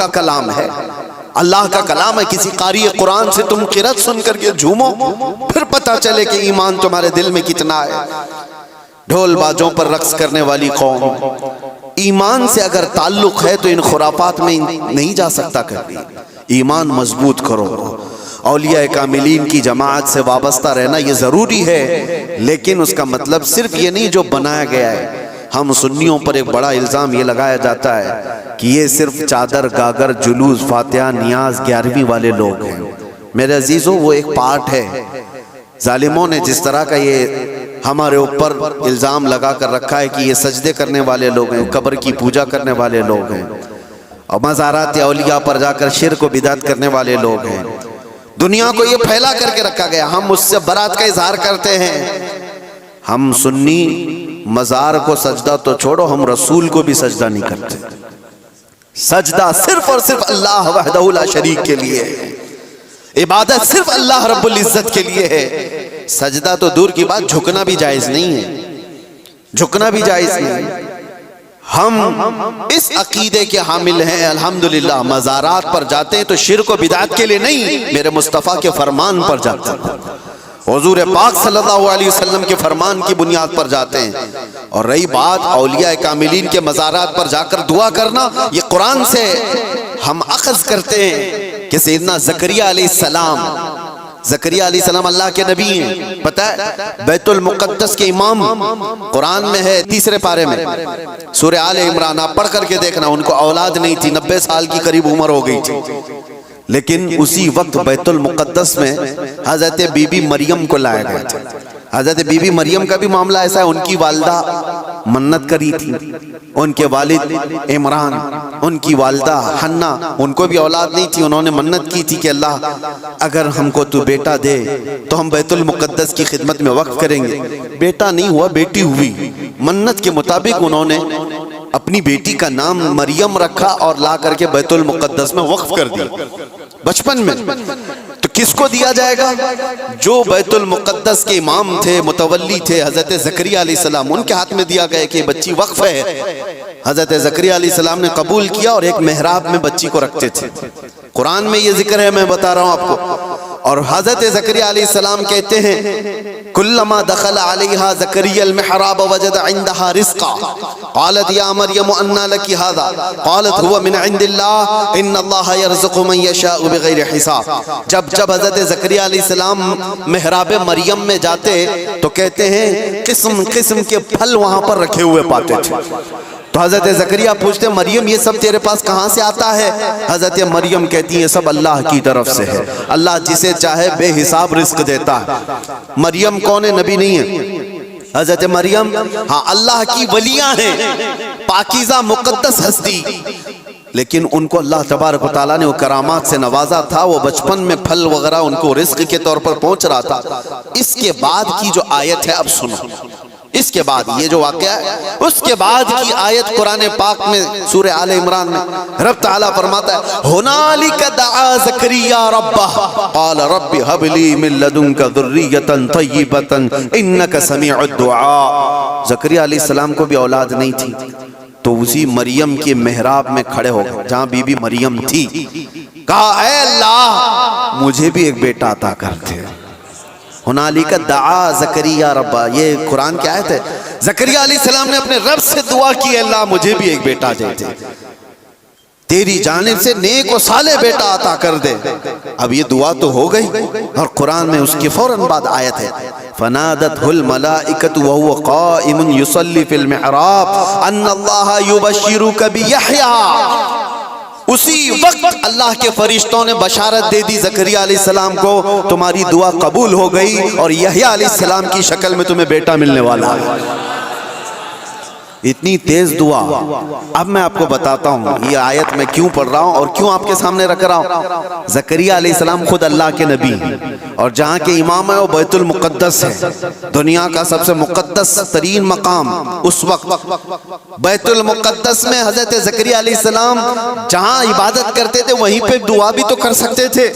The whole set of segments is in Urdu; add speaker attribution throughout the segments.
Speaker 1: کا کلام ہے، اللہ کا کلام ہے۔ کسی قاری قرآن سے تم قرأت سن کر کے جھومو، پھر پتہ چلے کہ ایمان تمہارے دل میں کتنا ہے۔ ڈھول باجوں پر رقص کرنے والی قوم، ایمان سے اگر تعلق ہے تو ان خرافات میں نہیں جا سکتا کبھی۔ ایمان مضبوط کرو، اولیاء کاملین کی جماعت سے وابستہ رہنا یہ ضروری ہے، لیکن اس کا مطلب صرف یہ نہیں جو بنایا گیا ہے۔ ہم سنیوں پر ایک بڑا الزام یہ لگایا جاتا ہے کہ یہ صرف چادر گاگر جلوس فاتحہ نیاز 11ویں والے لوگ ہیں۔ میرے عزیزو، وہ ایک پارٹ ہے۔ ظالموں نے جس طرح کا یہ ہمارے اوپر الزام لگا کر رکھا ہے کہ یہ سجدے کرنے والے لوگ ہیں، قبر کی پوجا کرنے والے لوگ ہیں، اور مزارات اولیاء پر جا کر شرک و بدعت کرنے والے لوگ ہیں، دنیا کو یہ پھیلا کر کے رکھا گیا۔ ہم اس سے برات کا اظہار کرتے ہیں۔ ہم سنی مزار کو سجدہ تو چھوڑو، ہم رسول کو بھی سجدہ نہیں کرتے۔ سجدہ صرف اور صرف اللہ وحدہ لا شریک کے لیے ہے، عبادت صرف اللہ رب العزت کے لیے ہے۔ سجدہ تو دور کی بات، جھکنا بھی جائز نہیں ہے، جھکنا بھی جائز نہیں۔ ہم اس عقیدے کے حامل ہیں الحمدللہ، مزارات پر جاتے ہیں تو شرک و بدعت کے لیے نہیں، میرے مصطفیٰ کے فرمان پر جاتے ہیں، حضور پاک صلی اللہ علیہ وسلم کے فرمان کی بنیاد پر جاتے ہیں۔ اور رہی بات اولیاء کاملین کے مزارات پر جا کر دعا کرنا، یہ قرآن سے ہم اخذ کرتے ہیں کہ سیدنا زکریا علیہ السلام، زکریا علیہ السلام اللہ کے نبی ہیں، پتہ ہے بیت المقدس کے امام، قرآن میں ہے 3 پارے میں، سورہ آل عمران، آپ پڑھ کر کے دیکھنا۔ ان کو اولاد نہیں تھی، 90 سال کی قریب عمر ہو گئی تھی، لیکن اسی وقت بیت المقدس میں حضرت بی بی مریم کو لایا گیا تھا۔ حضرت بی بی مریم کا بھی معاملہ ایسا ہے، ان کی والدہ منت کری تھی، ان کے والد عمران، ان کی والدہ حنا، ان کو بھی اولاد نہیں تھی، انہوں نے منت کی تھی کہ اللہ اگر ہم کو تو بیٹا دے تو ہم بیت المقدس کی خدمت میں وقف کریں گے۔ بیٹا نہیں ہوا، بیٹی ہوئی۔ منت کے مطابق انہوں نے اپنی بیٹی کا نام مریم رکھا اور لا کر کے بیت المقدس میں وقف کر دیا بچپن میں۔ تو کس کو دیا جائے گا؟ جو بیت المقدس کے امام تھے، متولی تھے، حضرت زکریا علیہ السلام، ان کے ہاتھ میں دیا گیا کہ یہ بچی وقف ہے۔ حضرت زکریا علیہ السلام نے قبول کیا اور ایک محراب میں بچی کو رکھتے تھے۔ قرآن میں یہ ذکر ہے، میں بتا رہا ہوں آپ کو۔ اور حضرت زکریا علیہ السلام کہتے ہیں کلما دخل علیہا زکریا المحراب وجد عندها رزقا قالت یا مریم انا لکی هذا قالت هو من عند اللہ ان اللہ یرزق من یشاء بغیر حساب۔ جب حضرت زکریا علیہ السلام محراب مریم میں جاتے تو کہتے ہیں قسم قسم کے پھل وہاں پر رکھے ہوئے پاتے تھے۔ تو حضرت زکریا پوچھتے ہیں مریم یہ سب تیرے پاس کہاں سے آتا ہے؟ حضرت مریم کہتی ہے سب اللہ کی طرف سے ہے، اللہ جسے چاہے بے حساب رزق دیتا ہے۔ مریم کون ہے؟ نبی نہیں ہے حضرت مریم، ہاں اللہ کی ولیاں ہیں، پاکیزہ مقدس ہستی، لیکن ان کو اللہ تبارک و تعالیٰ نے وہ کرامات سے نوازا تھا، وہ بچپن میں پھل وغیرہ ان کو رزق کے طور پر پہنچ رہا تھا۔ اس کے بعد کی جو آیت ہے اب سنو، اس کے بعد یہ جو واقعہ ہے اس کے بعد کی آیت قرآن پاک میں سورہ آل عمران میں رب تعالیٰ فرماتا ہے ہنالک دعا زکریا ربہ قال رب ہب لی من لدنک ذریۃ طیبۃ انک سمیع الدعاء۔ زکریا علیہ السلام کو بھی اولاد نہیں تھی، تو اسی مریم کے محراب میں کھڑے ہو گئے جہاں بی بی مریم تھی، کہا اے اللہ مجھے بھی ایک بیٹا عطا کر دے۔ ہنالک دعا زکریا ربا، یہ قرآن کی آیت ہے۔ زکریا علیہ السلام نے اپنے رب سے دعا کی اللہ مجھے بھی ایک بیٹا دے دے، تیری جانب سے نیک و صالح بیٹا عطا کر دے۔ اب یہ دعا تو ہو گئی، اور قرآن میں اس کے فوراً بعد آیت ہے فنادتہ الملائکۃ وہو قائم یصلی فی المحراب ان اللہ یبشرک بیحییٰ۔ اسی وقت اللہ کے فرشتوں نے بشارت دے دی زکریا علیہ السلام کو تمہاری دعا قبول ہو گئی اور یحییٰ علیہ السلام کی شکل میں تمہیں بیٹا ملنے والا ہے۔ اتنی تیز دعا۔ اب میں آپ کو بتاتا ہوں یہ آیت میں کیوں پڑھ رہا ہوں اور کیوں آپ کے سامنے رکھ رہا ہوں۔ زکریا علیہ السلام خود اللہ کے نبی ہیں، اور جہاں کے امام ہے وہ بیت المقدس ہے، دنیا کا سب سے مقدس ترین مقام۔ اس وقت بیت المقدس میں حضرت زکریا علیہ السلام جہاں عبادت کرتے تھے وہیں پہ دعا بھی تو کر سکتے تھے،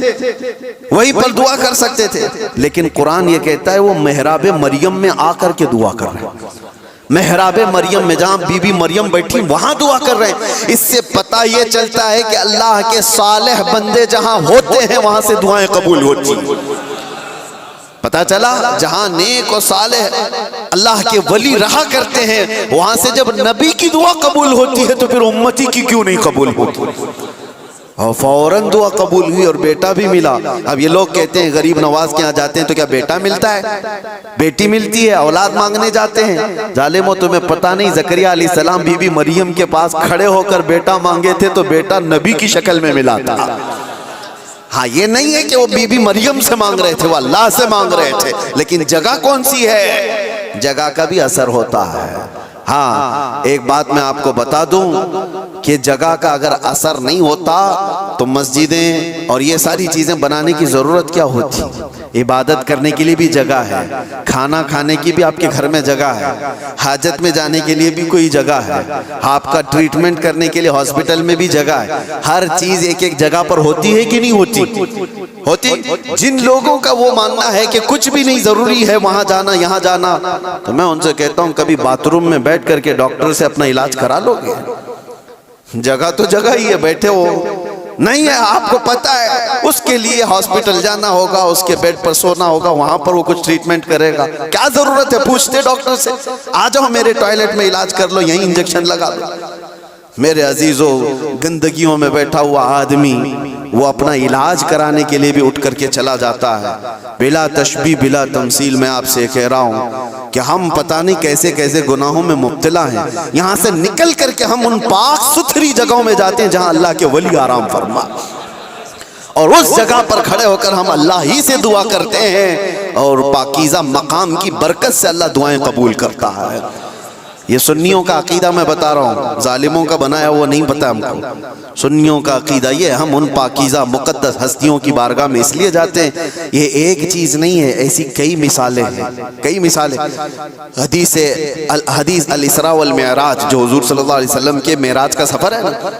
Speaker 1: وہیں پر دعا کر سکتے تھے، لیکن قرآن یہ کہتا ہے وہ محراب مریم میں آ کر کے دعا کر رہے ہیں۔ محراب مریم میں جہاں بی بی مریم بیٹھی وہاں دعا کر رہے ہیں۔ اس سے پتہ یہ چلتا ہے کہ اللہ کے صالح بندے جہاں ہوتے ہیں وہاں سے دعائیں قبول ہوتی ہیں۔ پتہ چلا جہاں نیک و صالح اللہ کے ولی رہا کرتے ہیں وہاں سے جب نبی کی دعا قبول ہوتی ہے تو پھر امتی کی کیوں نہیں قبول ہوتی؟ اور فوراً دعا قبول ہوئی اور بیٹا بھی ملا۔ اب یہ لوگ کہتے ہیں غریب نواز کے یہاں جاتے ہیں تو کیا بیٹا ملتا ہے؟ بیٹی ملتی ہے، اولاد مانگنے جاتے ہیں۔ ظالمو تمہیں پتہ نہیں زکریا علیہ السلام بی بی مریم کے پاس کھڑے ہو کر بیٹا مانگے تھے تو بیٹا نبی کی شکل میں ملا تھا۔ ہاں یہ نہیں ہے کہ وہ بی بی مریم سے مانگ رہے تھے، وہ اللہ سے مانگ رہے تھے، لیکن جگہ کون سی ہے؟ جگہ کا بھی اثر ہوتا ہے۔ ہاں ایک بات میں آپ کو بتا دوں کہ جگہ کا اگر اثر نہیں ہوتا تو مسجدیں اور یہ ساری چیزیں بنانے کی ضرورت کیا ہوتی؟ عبادت کرنے کے لیے بھی جگہ ہے، کھانا کھانے کی بھی آپ کے گھر میں جگہ ہے، حاجت میں جانے کے لیے بھی کوئی جگہ ہے، آپ کا ٹریٹمنٹ کرنے کے لیے ہاسپٹل میں بھی جگہ ہے۔ ہر چیز ایک ایک جگہ پر ہوتی ہے کہ نہیں ہوتی؟ جن لوگوں کا وہ ماننا ہے کہ کچھ بھی نہیں ضروری ہے وہاں جانا یہاں جانا، تو میں ان سے کہتا ہوں کبھی باتھ روم میں بیٹھ کر کے ڈاکٹر سے اپنا علاج کرا لو گے؟ جگہ تو جگہ ہی ہے، بیٹھے ہو نہیں ہے، آپ کو پتہ ہے اس کے لیے ہاسپٹل جانا ہوگا، اس کے بیڈ پر سونا ہوگا، وہاں پر وہ کچھ ٹریٹمنٹ کرے گا، کیا ضرورت ہے؟ پوچھتے ڈاکٹر سے، آ جاؤ میرے ٹوائلٹ میں علاج کر لو، یہیں انجیکشن لگا دو۔ میرے عزیزو، گندگیوں میں بیٹھا ہوا آدمی وہ اپنا علاج کرانے کے لیے بھی اٹھ کر کے چلا جاتا ہے۔ بلا تشبیہ بلا تمثیل میں آپ سے کہہ رہا ہوں کہ ہم پتہ نہیں کیسے کیسے گناہوں میں مبتلا ہیں، یہاں سے نکل کر کے ہم ان پاک ستھری جگہوں میں جاتے ہیں جہاں اللہ کے ولی آرام فرما، اور اس جگہ پر کھڑے ہو کر ہم اللہ ہی سے دعا کرتے ہیں اور پاکیزہ مقام کی برکت سے اللہ دعائیں قبول کرتا ہے۔ یہ سنیوں کا عقیدہ میں بتا رہا ہوں، ظالموں کا بنایا وہ نہیں پتا ہم کو۔ سنیوں کا عقیدہ یہ ہے، ہم ان پاکیزہ مقدس ہستیوں کی بارگاہ میں اس لیے جاتے ہیں، یہ ایک چیز نہیں ہے، ایسی کئی مثالیں ہیں، کئی مثالیں۔ حدیث الاسراء والمعراج جو حضور صلی اللہ علیہ وسلم کے معراج کا سفر ہے نا،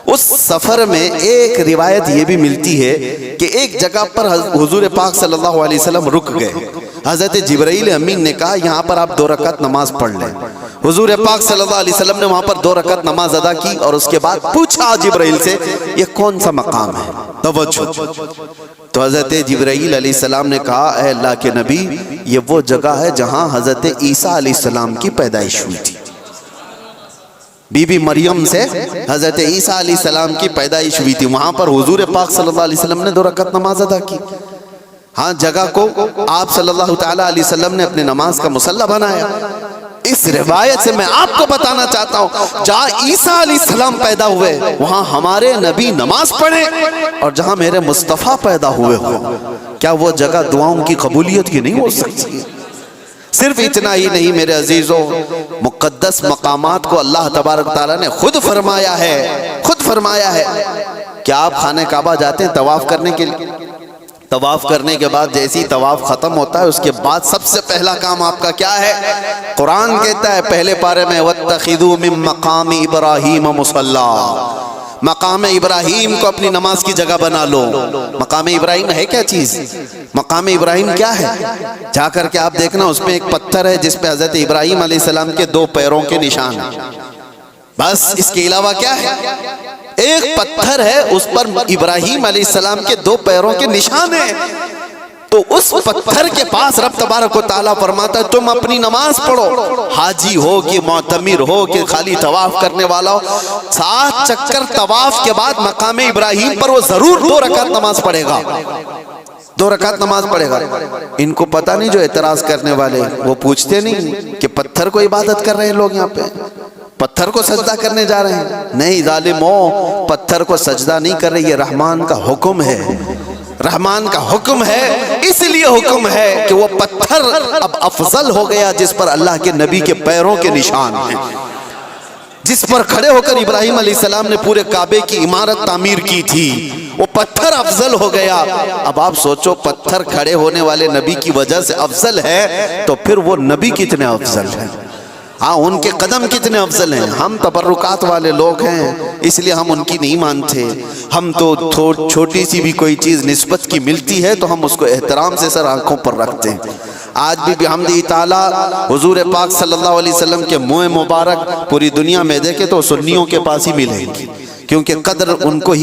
Speaker 1: اس سفر میں ایک روایت یہ بھی ملتی ہے کہ ایک جگہ پر حضور پاک صلی اللہ علیہ وسلم رک گئے۔ حضرت جبرائیل امین نے کہا یہاں پر آپ 2 رکعت نماز پڑھ لیں۔ حضور پاک صلی اللہ علیہ وسلم نے وہاں پر 2 رکعت نماز ادا کی اور اس کے بعد پوچھا جبرائیل سے یہ کون سا مقام ہے؟ توجہ۔ تو حضرت جبرائیل علیہ السلام نے کہا اے اللہ کے نبی یہ وہ جگہ ہے جہاں حضرت عیسیٰ علیہ السلام کی پیدائش ہوئی تھی۔ بی بی مریم سے حضرت عیسیٰ علیہ السلام کی پیدائش ہوئی تھی، وہاں پر حضور پاک صلی اللہ علیہ وسلم نے 2 رکعت نماز ادا کی۔ ہاں جگہ کو آپ صلی اللہ تعالیٰ علیہ وسلم نے اپنے نماز کا مصلی بنایا۔ اس روایت سے میں آپ کو بتانا چاہتا ہوں جہاں عیسیٰ علیہ السلام پیدا ہوئے وہاں ہمارے نبی نماز پڑھے، اور جہاں میرے مصطفیٰ پیدا ہوئے ہو، کیا وہ جگہ دعاؤں کی قبولیت کی نہیں ہو سکتی؟ صرف اتنا ہی نہیں میرے عزیزوں، مقدس مقامات کو اللہ تبارک تعالیٰ نے خود فرمایا ہے کہ آپ خانہ کعبہ جاتے ہیں طواف کرنے کے لیے، طواف کرنے کے بعد جیسی طواف ختم ہوتا ہے اس کے بعد سب سے پہلا کام آپ کا کیا ہے؟ قرآن کہتا ہے پہلے پارے میں وَاتَّخِذُوا مِن مَقَامِ إِبْرَاهِيمَ مُصَلَّى، مقام ابراہیم کو اپنی نماز کی جگہ بنا لو۔ مقام ابراہیم ہے کیا چیز؟ مقام ابراہیم کیا ہے؟ جا کر کے آپ دیکھنا اس میں ایک پتھر ہے جس پہ حضرت ابراہیم علیہ السلام کے 2 پیروں کے نشان ہیں، بس اس کے علاوہ کیا ہے؟ ایک پتھر ہے اس پر ابراہیم علیہ السلام کے 2 پیروں کے نشان ہیں۔ تو اس پتھر کے پاس رب تبارک و تعالیٰ فرماتا ہے تم اپنی نماز پڑھو، حاجی ہو کہ معتمر ہو کہ خالی طواف کرنے والا ہو، 7 چکر طواف کے بعد مقام ابراہیم پر وہ ضرور 2 رکعت نماز پڑھے گا، 2 رکعت نماز پڑھے گا۔ ان کو پتہ نہیں جو اعتراض کرنے والے وہ پوچھتے نہیں کہ پتھر کو عبادت کر رہے ہیں لوگ، یہاں پہ پتھر کو سجدہ کرنے جا رہے ہیں؟ نہیں ظالموں، پتھر کو سجدہ نہیں کر رہے، یہ رحمان کا حکم ہے، رحمان کا حکم ہے، اس لیے حکم ہے کہ وہ پتھر اب افضل ہو گیا جس پر اللہ کے نبی کے پیروں کے نشان ہیں، جس پر کھڑے ہو کر ابراہیم علیہ السلام نے پورے کعبے کی عمارت تعمیر کی تھی، وہ پتھر افضل ہو گیا۔ اب آپ سوچو پتھر کھڑے ہونے والے نبی کی وجہ سے افضل ہے تو پھر وہ نبی کتنے افضل ہیں، ہاں ان کے قدم کتنے افضل ہیں۔ ہم تبرکات والے لوگ ہیں اس لیے ہم ان کی نہیں مانتے، ہم تو چھوٹی سی بھی کوئی چیز نسبت کی ملتی ہے تو ہم اس کو احترام سے سر آنکھوں پر رکھتے ہیں۔ آج بھی بحمدہ تعالی حضور پاک صلی اللہ علیہ وسلم کے منہ مبارک پوری دنیا میں دیکھے تو سنیوں کے پاس ہی ملیں گے، کیونکہ قدر ان کو ہی